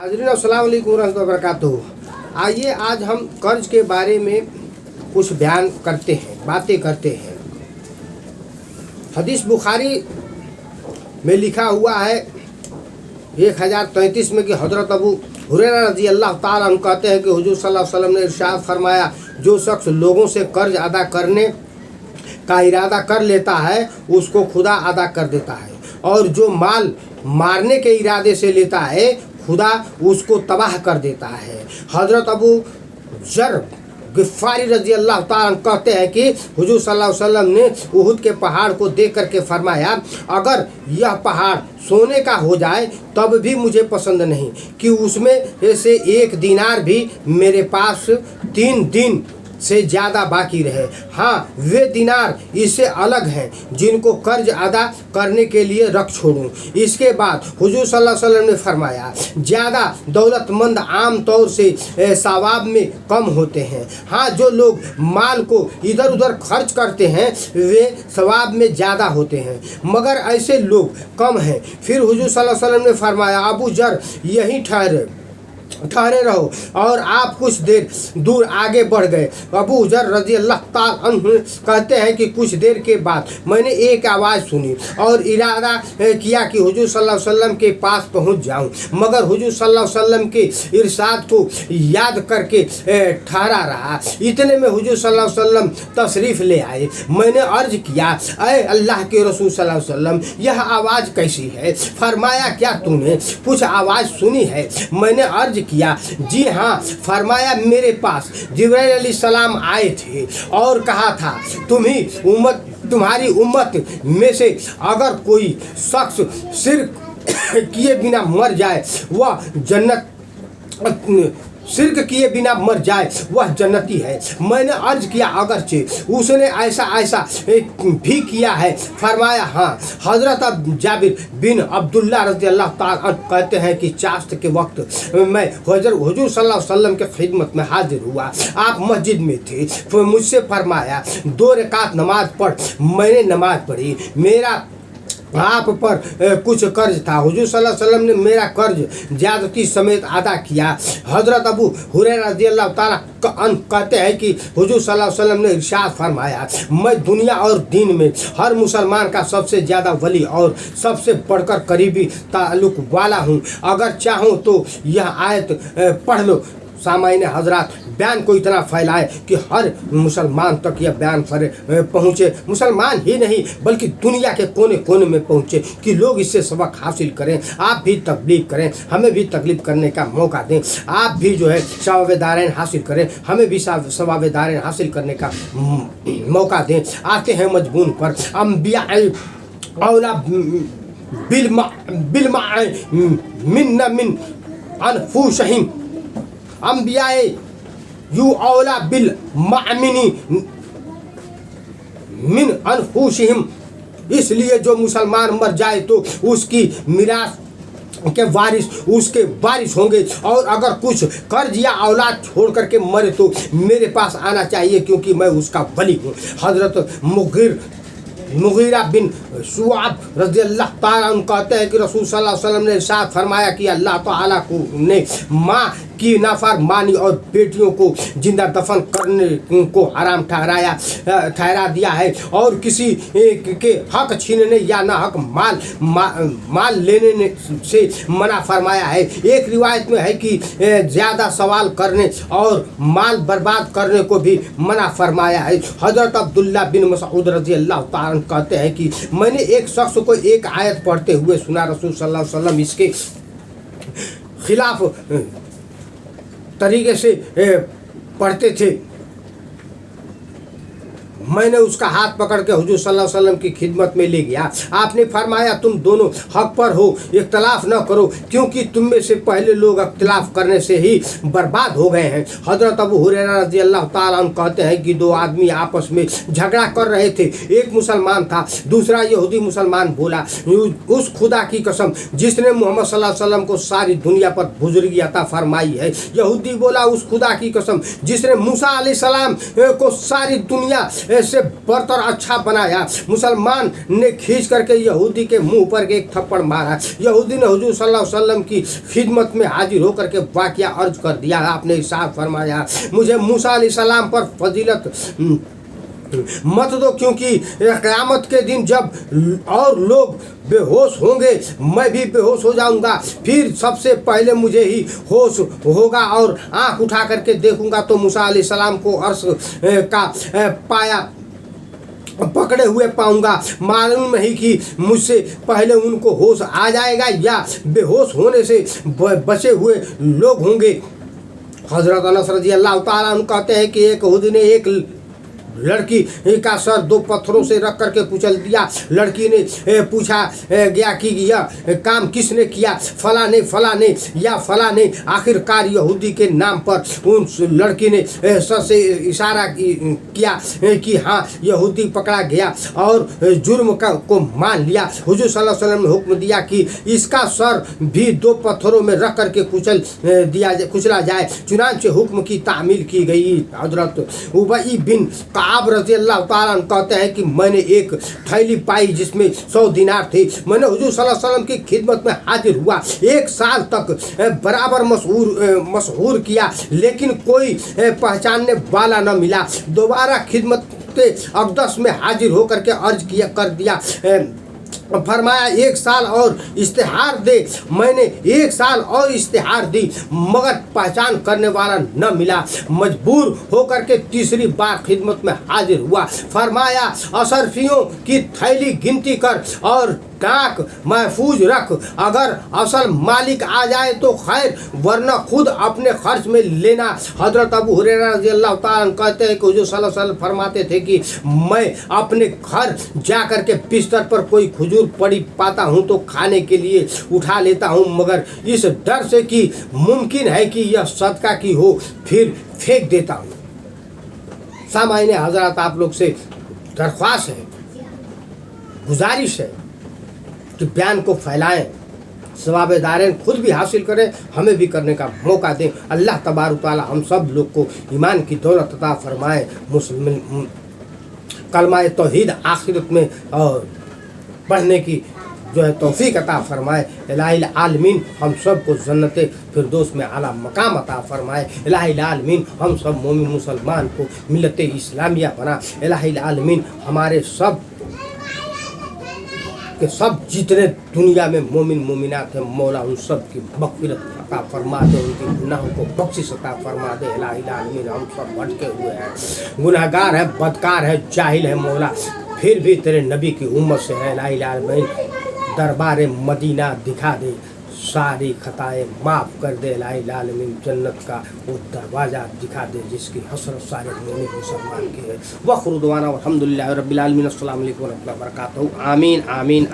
हाज़रीन अस्सलाम वालेकुम रहमतुल्लाहि व बरकातुहू। आइए आज हम कर्ज के बारे में कुछ बयान करते हैं, बातें करते हैं। हदीस बुखारी में लिखा हुआ है 1033 में कि हज़रत अबू हुरैरा रज़ी अल्लाह ताला अन्हु कहते हैं कि हुज़ूर सल्लल्लाहु अलैहि वसल्लम ने इरशाद फरमाया, जो शख्स लोगों से कर्ज अदा करने का इरादा कर लेता है उसको खुदा अदा कर देता है, और जो माल मारने के इरादे से लेता है खुदा उसको तबाह कर देता है। हज़रत अबू ज़र गिफ़ारी रज़ी अल्लाह ताला अन्हु कहते हैं कि हुज़ूर सल्लल्लाहु अलैहि वसल्लम ने उहुद के पहाड़ को देख करके फरमाया, अगर यह पहाड़ सोने का हो जाए तब भी मुझे पसंद नहीं कि उसमें से एक दिनार भी मेरे पास 3 दिन से ज़्यादा बाकी रहे। हाँ, वे दिनार इससे अलग हैं जिनको कर्ज अदा करने के लिए रख छोड़ूं। इसके बाद हुजूर सल्लल्लाहु अलैहि वसल्लम ने फरमाया, ज़्यादा दौलतमंद आम तौर से सवाब में कम होते हैं। हाँ, जो लोग माल को इधर उधर खर्च करते हैं वे सवाब में ज़्यादा होते हैं, मगर ऐसे लोग कम हैं। फिर हुजूर सल्लल्लाहु अलैहि वसल्लम ने फरमाया, अबू ज़र यहीं ठहरे रहो, और आप कुछ देर दूर आगे बढ़ गए। अबू ज़र रज़ी अल्लाह ताला अन्हु कहते हैं कि कुछ देर के बाद मैंने एक आवाज़ सुनी और इरादा किया कि हुजूर सल्लल्लाहु अलैहि वसल्लम के पास पहुंच जाऊं, मगर हुजूर सल्लल्लाहु अलैहि वसल्लम के इरशाद को याद करके ठहरा रहा। इतने में हुजूर सल्लल्लाहु अलैहि वसल्लम तशरीफ़ ले आए। मैंने अर्ज़ किया, अय अल्लाह के रसूल सल्लल्लाहु अलैहि वसल्लम, यह आवाज़ कैसी है? फरमाया, क्या तूने कुछ आवाज़ सुनी है? मैंने अर्ज़ किया, जी हाँ। फरमाया, मेरे पास जिब्राइल अलैहिस्सलाम आए थे और कहा था, तुम्हारी उम्मत में से अगर कोई शख्स शिर्क किए बिना मर जाए वह जन्नती है। मैंने अर्ज किया, अगरचे उसने ऐसा भी किया है? फरमाया, हाँ। हज़रत जाबिर बिन अब्दुल्ला रज़ी अल्लाह ताला कहते हैं कि चाश्त के वक्त मैं हुजूर सल्लल्लाहु अलैहि वसल्लम के खिदमत में हाजिर हुआ। आप मस्जिद में थे, तो मुझसे फरमाया, 2 रकात नमाज पढ़। मैंने नमाज पढ़ी। मेरा आप पर कुछ कर्ज था। हुजूर सल्लल्लाहु अलैहि वसल्लम ने मेरा कर्ज ज्यादती समेत अदा किया। हज़रत अबू हुरैरा रज़ी अल्लाह ताला कहते हैं कि हुजूर सल्लल्लाहु अलैहि वसल्लम ने इरशाद फरमाया, मैं दुनिया और दीन में हर मुसलमान का सबसे ज़्यादा वली और सबसे बढ़कर करीबी ताल्लुक़ वाला हूँ। अगर चाहो तो यह आयत पढ़ लो। सामाईन हजरात, बयान को इतना फैलाए कि हर मुसलमान तक यह बयान पहुँचे। मुसलमान ही नहीं बल्कि दुनिया के कोने कोने में पहुँचे कि लोग इससे सबक हासिल करें। आप भी तबलीग करें, हमें भी तकलीफ करने का मौका दें। आप भी जो है सवाब-ए-दारैन हासिल करें, हमें भी सवाब-ए-दारैन हासिल करने का मौका दें। आते हैं मजबून पर, अम्बिया औला मिन अनफुसहिम, अम्बियाए यू औला बिल मामिनी मिन अनफुसहिम। इसलिए जो मुसलमान मर जाए तो उसकी मिरास के वारिस होंगे, और अगर कुछ कर्ज या औलाद छोड़ करके मरे तो मेरे पास आना चाहिए, क्योंकि मैं उसका वली हूँ। हज़रत मुगीरा बिन शुआब रज़ी अल्लाह ताला अन्हु कहते हैं कि रसूल सल्लल्लाहु अलैहि वसल्लम ने इरशाद फरमाया कि अल्लाह ताला ने माँ की नाफरमानी और बेटियों को जिंदा दफन करने को हराम ठहरा दिया है, और किसी के हक छीनने या ना हक माल लेने से मना फरमाया है। एक रिवायत में है कि ज़्यादा सवाल करने और माल बर्बाद करने को भी मना फरमाया है। हज़रत अब्दुल्ला बिन मसऊद रज़ी अल्लाह ताला कहते हैं कि मैंने एक शख्स को एक आयत पढ़ते हुए सुना। रसूल सल्लल्लाहु अलैहि वसल्लम इसके खिलाफ तरीके से पढ़ते थे। मैंने उसका हाथ पकड़ के हुजूर सल्लल्लाहु अलैहि वसल्लम की खिदमत में ले गया। आपने फरमाया, तुम दोनों हक पर हो, इख्तलाफ न करो, क्योंकि तुम में से पहले लोग इख्तलाफ करने से ही बर्बाद हो गए हैं। हज़रत अबू हुरैरा रज़ी अल्लाह ताला अन्हु कहते हैं कि 2 आदमी आपस में झगड़ा कर रहे थे। एक मुसलमान था, दूसरा यहूदी मुसलमान बोला, उस खुदा की कसम जिसने मोहम्मद सल्लल्लाहु अलैहि वसल्लम को सारी दुनिया पर बुजुर्गी अता फरमाई है। यहूदी बोला, उस खुदा की कसम जिसने मूसा अलैहिस्सलाम को सारी दुनिया से बरतर अच्छा बनाया। मुसलमान ने खींच करके यहूदी के मुंह पर एक थप्पड़ मारा। यहूदी ने हुजूर सल्लल्लाहु अलैहि वसल्लम की खिदमत में हाजिर होकर के वाक़या अर्ज कर दिया। आपने इरशाद फरमाया, मुझे मूसा अलैहिस्सलाम पर फजीलत मत दो, क्योंकि क़यामत के दिन जब और लोग बेहोश होंगे मैं भी बेहोश हो जाऊंगा, फिर सबसे पहले मुझे ही होश होगा और आंख उठा करके देखूंगा तो मूसा अलैहिस्सलाम को अर्श का पाया पकड़े हुए पाऊंगा। मालूम नहीं कि मुझसे पहले उनको होश आ जाएगा या बेहोश होने से बचे हुए लोग होंगे। हज़रत अनस रज़ियल्लाहु ताला अन्हु कहते हैं कि एक यहूदी ने एक लड़की का सर दो पत्थरों से रख करके कुचल दिया। लड़की ने पूछा गया कि यह काम किसने किया? फला ने या फला ने। आखिरकार यहूदी के नाम पर उन लड़की ने सर से इशारा किया कि हाँ यहूदी पकड़ा गया और जुर्म को मान लिया। हुजूर सल्लल्लाहु अलैहि वसल्लम ने हुक्म दिया कि इसका सर भी दो पत्थरों में रख करके कुचला जाए। चुनांचे हुक्म की तामील की गई। हजरत उबई बिन आप रज़ियल्लाहु ताला अन्हु कहते हैं कि मैंने एक थैली पाई जिसमें 100 दिनार थे। मैंने हुजूर सल्लल्लाहु अलैहि वसल्लम की खिदमत में हाजिर हुआ। 1 साल तक बराबर मशहूर किया, लेकिन कोई पहचानने वाला न मिला। दोबारा खिदमत अक़दस में हाजिर होकर के अर्ज कर दिया। फरमाया 1 साल और इश्तिहार दे। मैंने 1 साल और इश्तिहार दी, मगर पहचान करने वाला न मिला। मजबूर होकर के तीसरी बार खिदमत में हाजिर हुआ। फरमाया अशरफियों की थैली गिनती कर और डाक महफूज रख। अगर असल मालिक आ जाए तो खैर, वरना खुद अपने खर्च में लेना। हजरत अबू हुरैरा रज़ियल्लाहु ताला अन्हु कहते हैं कि हुजूर सल्लल्लाहु अलैहि वसल्लम फरमाते थे कि मैं अपने घर जा कर के बिस्तर पर कोई खजूर पड़ी पाता हूँ तो खाने के लिए उठा लेता हूँ, मगर इस डर से कि मुमकिन है कि यह सदका की हो, फिर फेंक देता हूँ। सामान्य हजरत आप लोग से दरख्वास्त है, गुजारिश है कि बयान को फैलाएं, सवाबेदारें खुद भी हासिल करें, हमें भी करने का मौका दें। अल्लाह तबारक ताला हम सब लोग को ईमान की दौलत अता फरमाए, मुस्लिम कलमा तौहीद आखिरत में और पढ़ने की जो है तौफीक अता फरमाए। इलाही आलमीन हम सब को जन्नत फिरदौस में आला मकाम अता फरमाए। इलाही आलमीन हम सब मोमिन मुसलमान को मिलत इस्लामिया बना। इलाही आलमीन हमारे सब के सब जितने दुनिया में मोमिन मोमिनात हैं, मौला उन सब की मग़फ़िरत अता फरमा दे, उनके गुनाहों को बख्शिश अता फरमा दे। इलाही आलमीन हम सब भटके हुए हैं, गुनाहगार है, बदकार है, जाहिल है मौला, फिर भी तेरे नबी की उम्मत से है। इलाही आलमीन दरबार मदीना दिखा दे, सारी खताएं माफ़ कर दे। इलाही आलमीन जन्नत का वो दरवाज़ा दिखा दे जिसकी हसरत सारे मोमिन मुसलमान की है। वख़ुर दुआना अल्हम्दुलिल्लाहि रब्बिल आलमीन। अस्सलामु अलैकुम व रहमतुल्लाहि व बरकातहू। आमीन आमीन।